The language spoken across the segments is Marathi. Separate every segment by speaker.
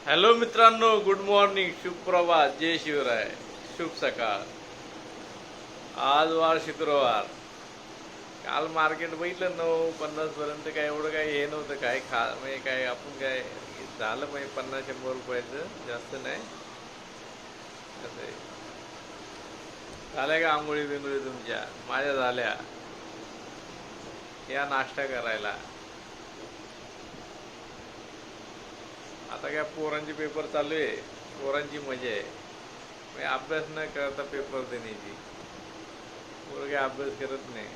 Speaker 1: हॅलो मित्रांनो, गुड मॉर्निंग, शुभ प्रभात, जय शिवराय, शुभ सकाळ. आज वार शुक्रवार. काल मार्केट बघितलं 9:50 पर्यंत. काय एवढं काय हे नव्हतं, काय म्हणजे काय आपण काय झालं म्हणजे 50-100 रुपयाचं, जास्त नाही. कसं आहे, झाल्या का आंघोळी बिंगोळी तुमच्या? माझ्या झाल्या. या नाश्ता करायला. आता काय पोरांचे पेपर चालू आहे, पोरांची मजा आहे. म्हणजे अभ्यास न करता पेपर देण्याची. पोरं काय अभ्यास करत नाही.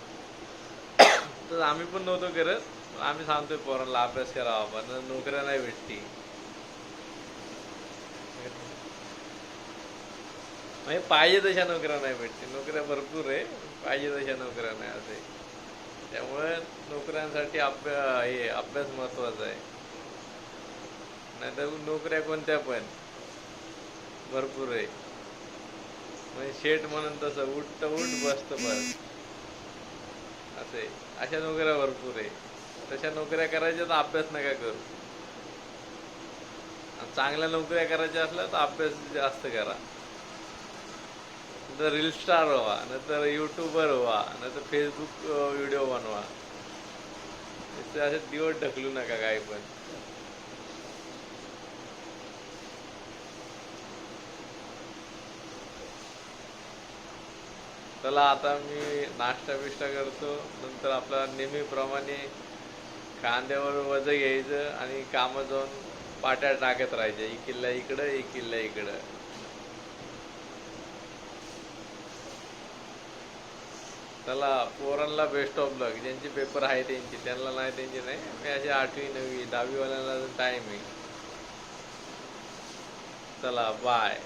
Speaker 1: तर आम्ही पण नव्हतो करत. आम्ही सांगतोय पोरांना अभ्यास करावा, पण नोकऱ्या नाही भेटती. म्हणजे पाहिजे तशा नोकऱ्या नाही भेटते. नोकऱ्या भरपूर आहे, पाहिजे तशा नोकऱ्या नाही असे. त्यामुळे नोकऱ्यांसाठी अभ्यास महत्त्वाचा आहे. नाहीतर नोकऱ्या कोणत्या पण भरपूर आहे. म्हणजे शेठ म्हणून तसं उठ बसतं बस असे. अशा नोकऱ्या भरपूर आहे. तशा नोकऱ्या करायच्या तर अभ्यास नका करू. चांगल्या नोकऱ्या करायच्या असल्या तर अभ्यास जास्त करा. तर रील स्टार व्हा, नाहीतर यूट्यूबर व्हा, नाहीतर फेसबुक व्हिडिओ बनवा. असे दिवस ढकलू नका काही पण. चला आता मी नाश्ता बिष्टा करतो. नंतर आपला नेहमीप्रमाणे कांद्यावर वजं घ्यायचं आणि कामं जाऊन पाट्या टाकत राहायच्या. एक किल्ला इकडं, एक किल्ला इकडं. चला, पोरांना बेस्ट ऑफ लक. ज्यांचे पेपर आहे त्यांची, त्यांना नाही त्यांची नाही. मी असे 8वी 9वी 10वीवाल्यांना टाईम आहे. चला बाय.